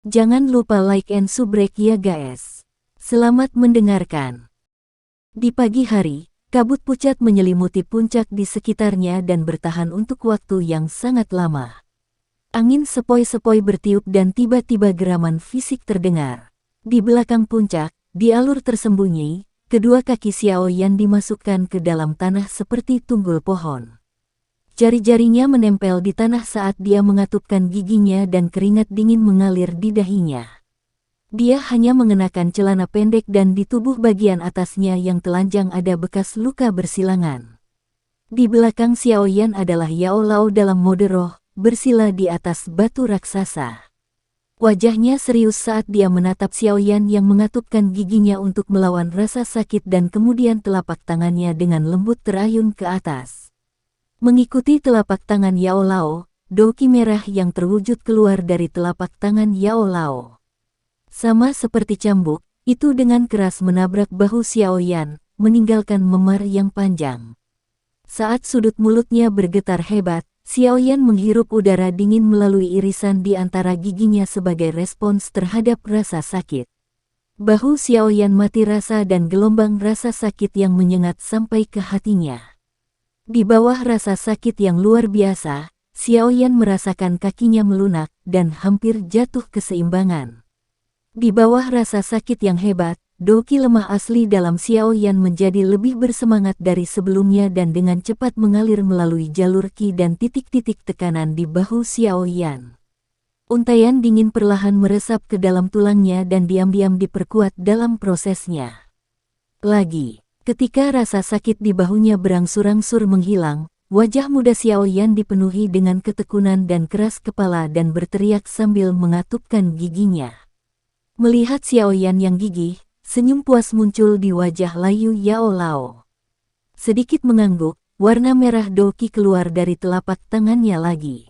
Jangan lupa like and subrek ya guys. Selamat mendengarkan. Di pagi hari, kabut pucat menyelimuti puncak di sekitarnya dan bertahan untuk waktu yang sangat lama. Angin sepoi-sepoi bertiup dan tiba-tiba geraman fisik terdengar. Di belakang puncak, di alur tersembunyi, kedua kaki Xiao Yan dimasukkan ke dalam tanah seperti tunggul pohon. Jari-jarinya menempel di tanah saat dia mengatupkan giginya dan keringat dingin mengalir di dahinya. Dia hanya mengenakan celana pendek dan di tubuh bagian atasnya yang telanjang ada bekas luka bersilangan. Di belakang Xiao Yan adalah Yao Lao dalam mode roh, bersila di atas batu raksasa. Wajahnya serius saat dia menatap Xiao Yan yang mengatupkan giginya untuk melawan rasa sakit dan kemudian telapak tangannya dengan lembut terayun ke atas. Mengikuti telapak tangan Yao Lao, doki merah yang terwujud keluar dari telapak tangan Yao Lao. Sama seperti cambuk, itu dengan keras menabrak bahu Xiao Yan, meninggalkan memar yang panjang. Saat sudut mulutnya bergetar hebat, Xiao Yan menghirup udara dingin melalui irisan di antara giginya sebagai respons terhadap rasa sakit. Bahu Xiao Yan mati rasa dan gelombang rasa sakit yang menyengat sampai ke hatinya. Di bawah rasa sakit yang luar biasa, Xiao Yan merasakan kakinya melunak dan hampir jatuh keseimbangan. Di bawah rasa sakit yang hebat, doki lemah asli dalam Xiao Yan menjadi lebih bersemangat dari sebelumnya dan dengan cepat mengalir melalui jalur ki dan titik-titik tekanan di bahu Xiao Yan. Untaian dingin perlahan meresap ke dalam tulangnya dan diam-diam diperkuat dalam prosesnya. Ketika rasa sakit di bahunya berangsur-angsur menghilang, wajah muda Xiao Yan dipenuhi dengan ketekunan dan keras kepala dan berteriak sambil mengatupkan giginya. Melihat Xiao Yan yang gigih, senyum puas muncul di wajah layu Yao Lao. Sedikit mengangguk, warna merah doki keluar dari telapak tangannya lagi.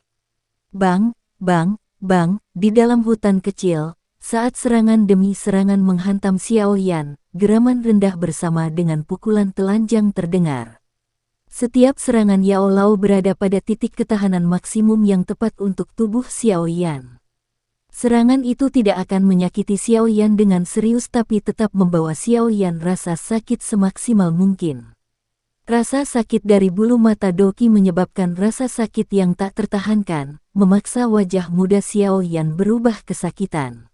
Bang, bang, bang, di dalam hutan kecil, saat serangan demi serangan menghantam Xiao Yan, geraman rendah bersama dengan pukulan telanjang terdengar. Setiap serangan Yao Lao berada pada titik ketahanan maksimum yang tepat untuk tubuh Xiao Yan. Serangan itu tidak akan menyakiti Xiao Yan dengan serius tapi tetap membawa Xiao Yan rasa sakit semaksimal mungkin. Rasa sakit dari bulu mata doki menyebabkan rasa sakit yang tak tertahankan, memaksa wajah muda Xiao Yan berubah kesakitan.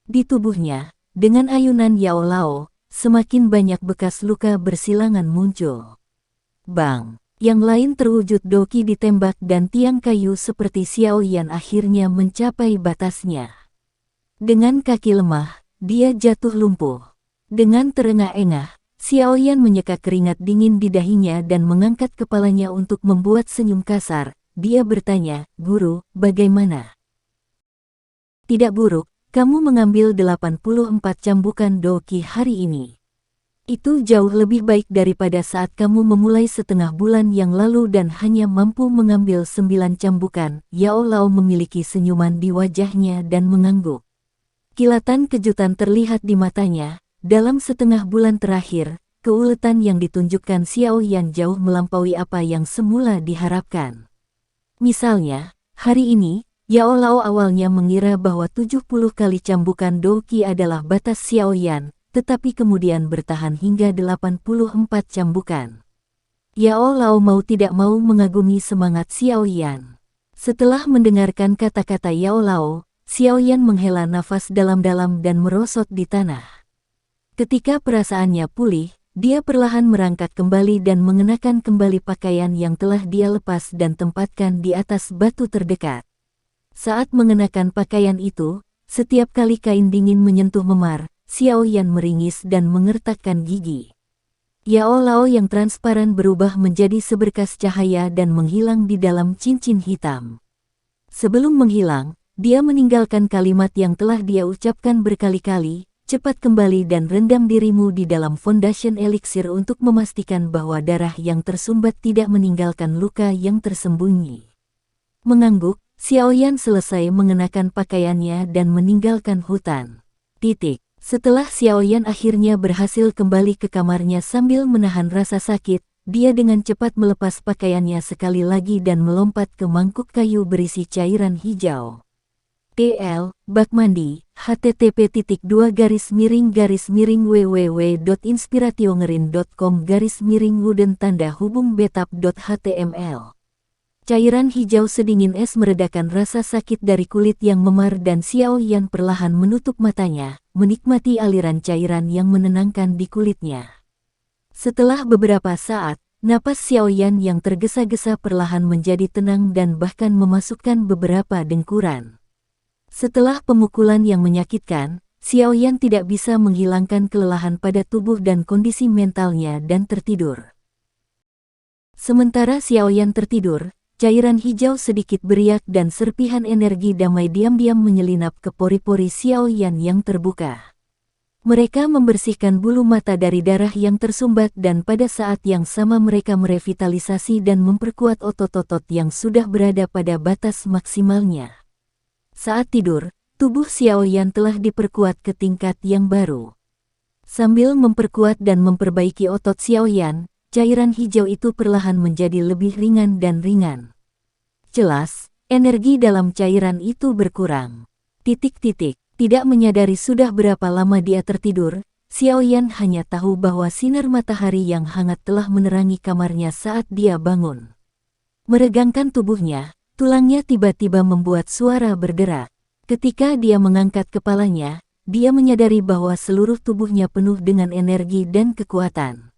Di tubuhnya, dengan ayunan Yao Lao, semakin banyak bekas luka bersilangan muncul. Bang! Yang lain terwujud doki ditembak dan tiang kayu seperti Xiao Yan akhirnya mencapai batasnya. Dengan kaki lemah, dia jatuh lumpuh. Dengan terengah-engah, Xiao Yan menyeka keringat dingin di dahinya dan mengangkat kepalanya untuk membuat senyum kasar. Dia bertanya, "Guru, bagaimana?" "Tidak buruk. Kamu mengambil 84 cambukan doki hari ini. Itu jauh lebih baik daripada saat kamu memulai setengah bulan yang lalu dan hanya mampu mengambil 9 cambukan." Yao Lao memiliki senyuman di wajahnya dan mengangguk. Kilatan kejutan terlihat di matanya. Dalam setengah bulan terakhir, keuletan yang ditunjukkan Xiao Yan jauh melampaui apa yang semula diharapkan. Misalnya, hari ini, Yao Lao awalnya mengira bahwa 70 kali cambukan doki adalah batas Xiao Yan, tetapi kemudian bertahan hingga 84 cambukan. Yao Lao mau tidak mau mengagumi semangat Xiao Yan. Setelah mendengarkan kata-kata Yao Lao, Xiao Yan menghela nafas dalam-dalam dan merosot di tanah. Ketika perasaannya pulih, dia perlahan merangkak kembali dan mengenakan kembali pakaian yang telah dia lepas dan tempatkan di atas batu terdekat. Saat mengenakan pakaian itu, setiap kali kain dingin menyentuh memar, Xiao Yan meringis dan mengertakkan gigi. Yao Lao yang transparan berubah menjadi seberkas cahaya dan menghilang di dalam cincin hitam. Sebelum menghilang, dia meninggalkan kalimat yang telah dia ucapkan berkali-kali, "Cepat kembali dan rendam dirimu di dalam Foundation Elixir untuk memastikan bahwa darah yang tersumbat tidak meninggalkan luka yang tersembunyi." Mengangguk, Xiao Yan selesai mengenakan pakaiannya dan meninggalkan hutan. Setelah Xiao Yan akhirnya berhasil kembali ke kamarnya sambil menahan rasa sakit, dia dengan cepat melepas pakaiannya sekali lagi dan melompat ke mangkuk kayu berisi cairan hijau. TL, bak mandi, http://www.inspirationgerin.com/wooden tanda hubung betap.html. Cairan hijau sedingin es meredakan rasa sakit dari kulit yang memar dan Xiao Yan perlahan menutup matanya, menikmati aliran cairan yang menenangkan di kulitnya. Setelah beberapa saat, napas Xiao Yan yang tergesa-gesa perlahan menjadi tenang dan bahkan memasukkan beberapa dengkuran. Setelah pemukulan yang menyakitkan, Xiao Yan tidak bisa menghilangkan kelelahan pada tubuh dan kondisi mentalnya dan tertidur. Sementara Xiao Yan tertidur, cairan hijau sedikit beriak dan serpihan energi damai diam-diam menyelinap ke pori-pori Xiao Yan yang terbuka. Mereka membersihkan bulu mata dari darah yang tersumbat dan pada saat yang sama mereka merevitalisasi dan memperkuat otot-otot yang sudah berada pada batas maksimalnya. Saat tidur, tubuh Xiao Yan telah diperkuat ke tingkat yang baru. Sambil memperkuat dan memperbaiki otot Xiao Yan, cairan hijau itu perlahan menjadi lebih ringan dan ringan. Jelas, energi dalam cairan itu berkurang. Tidak menyadari sudah berapa lama dia tertidur, Xiao Yan hanya tahu bahwa sinar matahari yang hangat telah menerangi kamarnya saat dia bangun. Meregangkan tubuhnya, tulangnya tiba-tiba membuat suara berderak. Ketika dia mengangkat kepalanya, dia menyadari bahwa seluruh tubuhnya penuh dengan energi dan kekuatan.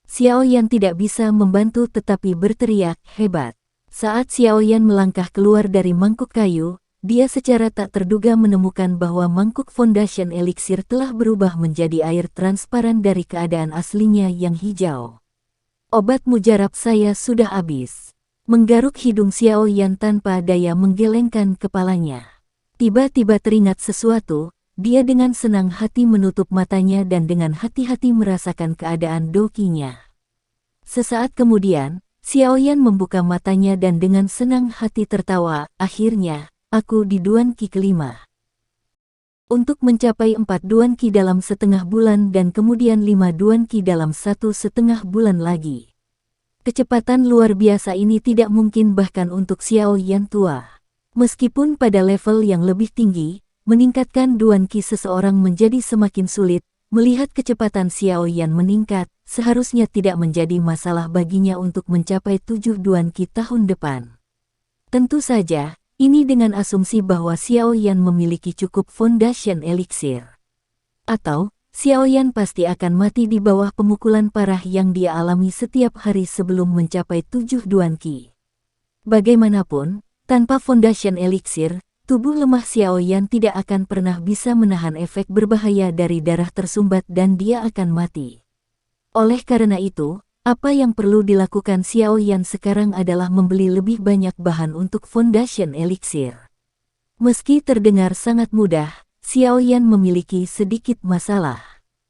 Xiao Yan tidak bisa membantu tetapi berteriak hebat. Saat Xiao Yan melangkah keluar dari mangkuk kayu, dia secara tak terduga menemukan bahwa mangkuk Foundation Elixir telah berubah menjadi air transparan dari keadaan aslinya yang hijau. Obat mujarab saya sudah habis. Menggaruk hidung Xiao Yan tanpa daya menggelengkan kepalanya. Tiba-tiba teringat sesuatu, dia dengan senang hati menutup matanya dan dengan hati-hati merasakan keadaan dokinya. Sesaat kemudian, Xiao Yan membuka matanya dan dengan senang hati tertawa, akhirnya, aku di Duan Qi kelima. Untuk mencapai 4 Duan Qi dalam setengah bulan dan kemudian 5 Duan Qi dalam 1,5 bulan lagi. Kecepatan luar biasa ini tidak mungkin bahkan untuk Xiao Yan tua. Meskipun pada level yang lebih tinggi, meningkatkan Duan Qi seseorang menjadi semakin sulit, melihat kecepatan Xiao Yan meningkat, seharusnya tidak menjadi masalah baginya untuk mencapai 7 Duan Qi tahun depan. Tentu saja, ini dengan asumsi bahwa Xiao Yan memiliki cukup Foundation Elixir. Atau, Xiao Yan pasti akan mati di bawah pemukulan parah yang dia alami setiap hari sebelum mencapai 7 Duan Qi. Bagaimanapun, tanpa Foundation Elixir, tubuh lemah Xiao Yan tidak akan pernah bisa menahan efek berbahaya dari darah tersumbat dan dia akan mati. Oleh karena itu, apa yang perlu dilakukan Xiao Yan sekarang adalah membeli lebih banyak bahan untuk Foundation Elixir. Meski terdengar sangat mudah, Xiao Yan memiliki sedikit masalah.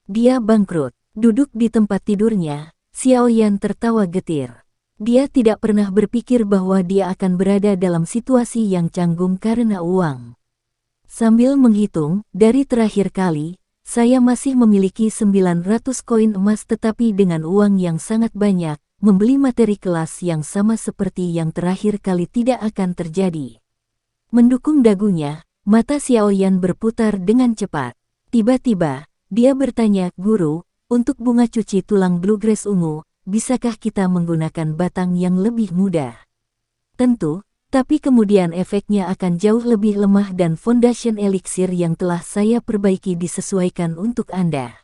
Dia bangkrut. Duduk di tempat tidurnya, Xiao Yan tertawa getir. Dia tidak pernah berpikir bahwa dia akan berada dalam situasi yang canggung karena uang. Sambil menghitung, dari terakhir kali, saya masih memiliki 900 koin emas tetapi dengan uang yang sangat banyak, membeli materi kelas yang sama seperti yang terakhir kali tidak akan terjadi. Mendukung dagunya, mata Xiao Yan berputar dengan cepat. Tiba-tiba, dia bertanya, "Guru, untuk bunga cuci tulang bluegrass ungu, bisakah kita menggunakan batang yang lebih mudah?" "Tentu, tapi kemudian efeknya akan jauh lebih lemah dan Foundation Elixir yang telah saya perbaiki disesuaikan untuk Anda."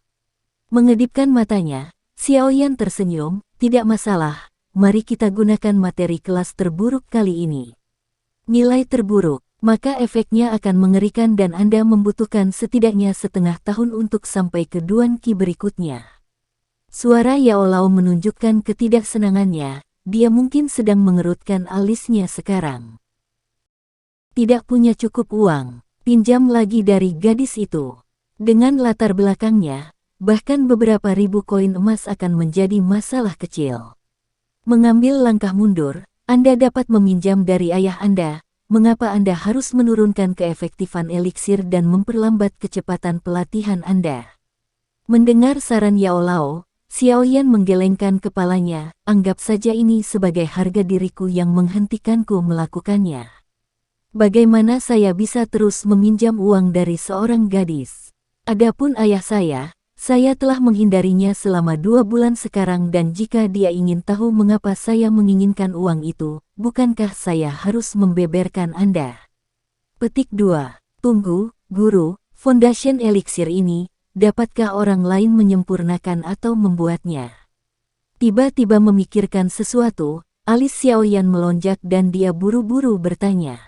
Mengedipkan matanya, Xiao Yan tersenyum, "Tidak masalah, mari kita gunakan materi kelas terburuk kali ini." Nilai terburuk. Maka efeknya akan mengerikan dan Anda membutuhkan setidaknya setengah tahun untuk sampai ke Duan Qi berikutnya. Suara Yao Lao menunjukkan ketidaksenangannya, dia mungkin sedang mengerutkan alisnya sekarang. Tidak punya cukup uang, pinjam lagi dari gadis itu. Dengan latar belakangnya, bahkan beberapa ribu koin emas akan menjadi masalah kecil. Mengambil langkah mundur, Anda dapat meminjam dari ayah Anda. Mengapa Anda harus menurunkan keefektifan eliksir dan memperlambat kecepatan pelatihan Anda? Mendengar saran Yao Lao, Xiao Yan menggelengkan kepalanya, anggap saja ini sebagai harga diriku yang menghentikanku melakukannya. Bagaimana saya bisa terus meminjam uang dari seorang gadis? Adapun ayah saya telah menghindarinya selama 2 bulan sekarang dan jika dia ingin tahu mengapa saya menginginkan uang itu, bukankah saya harus membeberkan Anda? Petik 2. Tunggu, Guru, Foundation Elixir ini, dapatkah orang lain menyempurnakan atau membuatnya? Tiba-tiba memikirkan sesuatu, alis Xiaoyan melonjak dan dia buru-buru bertanya.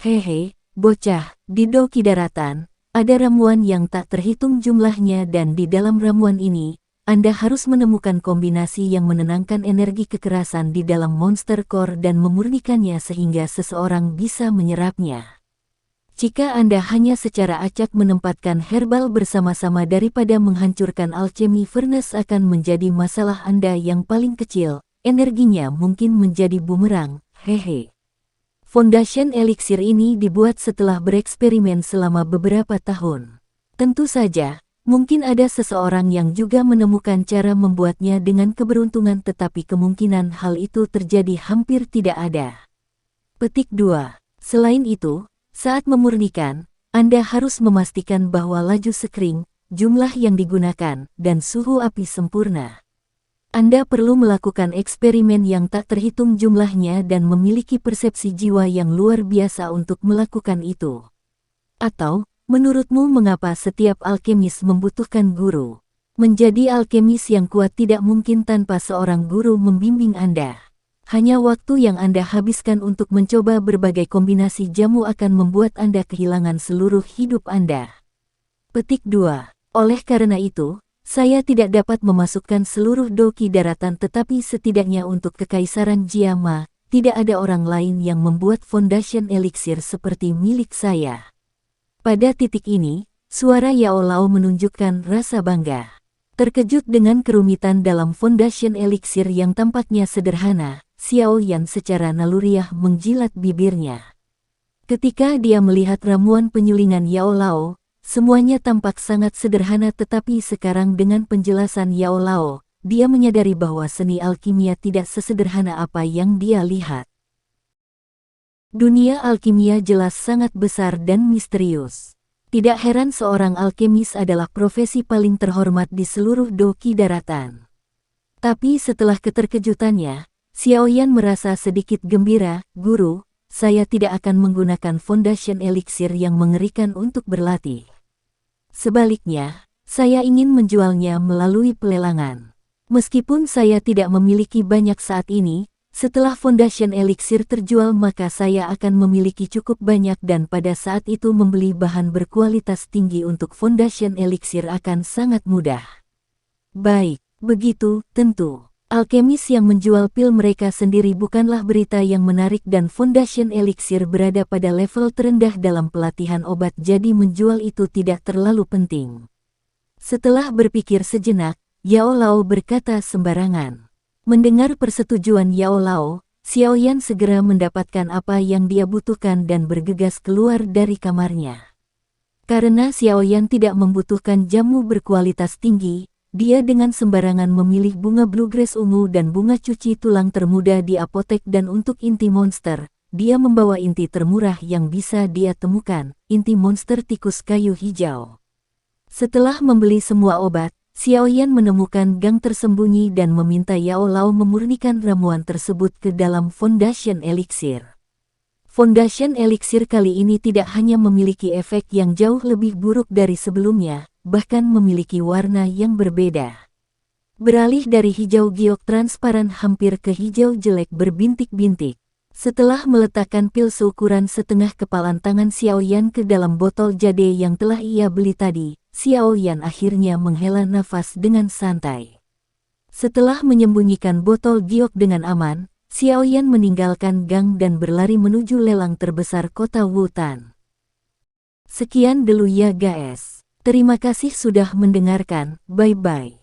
Hehe, bocah, di Doki Daratan, ada ramuan yang tak terhitung jumlahnya dan di dalam ramuan ini, Anda harus menemukan kombinasi yang menenangkan energi kekerasan di dalam monster core dan memurnikannya sehingga seseorang bisa menyerapnya. Jika Anda hanya secara acak menempatkan herbal bersama-sama daripada menghancurkan alchemy furnace akan menjadi masalah Anda yang paling kecil, energinya mungkin menjadi bumerang, hehe. Foundation Elixir ini dibuat setelah bereksperimen selama beberapa tahun. Tentu saja, mungkin ada seseorang yang juga menemukan cara membuatnya dengan keberuntungan tetapi kemungkinan hal itu terjadi hampir tidak ada. Petik 2. Selain itu, saat memurnikan, Anda harus memastikan bahwa laju sekring, jumlah yang digunakan, dan suhu api sempurna. Anda perlu melakukan eksperimen yang tak terhitung jumlahnya dan memiliki persepsi jiwa yang luar biasa untuk melakukan itu. Atau, menurutmu mengapa setiap alkemis membutuhkan guru? Menjadi alkemis yang kuat tidak mungkin tanpa seorang guru membimbing Anda. Hanya waktu yang Anda habiskan untuk mencoba berbagai kombinasi jamu akan membuat Anda kehilangan seluruh hidup Anda. Petik 2. Oleh karena itu, saya tidak dapat memasukkan seluruh Doki Daratan tetapi setidaknya untuk Kekaisaran Jiama, tidak ada orang lain yang membuat Foundation Elixir seperti milik saya. Pada titik ini, suara Yao Lao menunjukkan rasa bangga. Terkejut dengan kerumitan dalam Foundation Elixir yang tampaknya sederhana, Xiaoyan secara naluriah menjilat bibirnya. Ketika dia melihat ramuan penyulingan Yao Lao, semuanya tampak sangat sederhana tetapi sekarang dengan penjelasan Yao Lao, dia menyadari bahwa seni alkimia tidak sesederhana apa yang dia lihat. Dunia alkimia jelas sangat besar dan misterius. Tidak heran seorang alkemis adalah profesi paling terhormat di seluruh Doki Daratan. Tapi setelah keterkejutannya, Xiaoyan merasa sedikit gembira, Guru, saya tidak akan menggunakan Foundation Elixir yang mengerikan untuk berlatih. Sebaliknya, saya ingin menjualnya melalui pelelangan. Meskipun saya tidak memiliki banyak saat ini, setelah Foundation Elixir terjual maka saya akan memiliki cukup banyak dan pada saat itu membeli bahan berkualitas tinggi untuk Foundation Elixir akan sangat mudah. Baik, begitu, tentu. Alkemis yang menjual pil mereka sendiri bukanlah berita yang menarik dan Foundation Elixir berada pada level terendah dalam pelatihan obat jadi menjual itu tidak terlalu penting. Setelah berpikir sejenak, Yao Lao berkata sembarangan. Mendengar persetujuan Yao Lao, Xiaoyan segera mendapatkan apa yang dia butuhkan dan bergegas keluar dari kamarnya. Karena Xiaoyan tidak membutuhkan jamu berkualitas tinggi, dia dengan sembarangan memilih bunga bluegrass ungu dan bunga cuci tulang termuda di apotek dan untuk inti monster, dia membawa inti termurah yang bisa dia temukan, inti monster tikus kayu hijau. Setelah membeli semua obat, Xiaoyan menemukan gang tersembunyi dan meminta Yao Lao memurnikan ramuan tersebut ke dalam Foundation Elixir. Foundation Elixir kali ini tidak hanya memiliki efek yang jauh lebih buruk dari sebelumnya, bahkan memiliki warna yang berbeda. Beralih dari hijau giok transparan hampir ke hijau jelek berbintik-bintik. Setelah meletakkan pil seukuran setengah kepalan tangan Xiaoyan ke dalam botol jade yang telah ia beli tadi, Xiaoyan akhirnya menghela nafas dengan santai. Setelah menyembunyikan botol giok dengan aman, Xiaoyan meninggalkan gang dan berlari menuju lelang terbesar kota Wutan. Sekian dulu ya guys. Terima kasih sudah mendengarkan, bye-bye.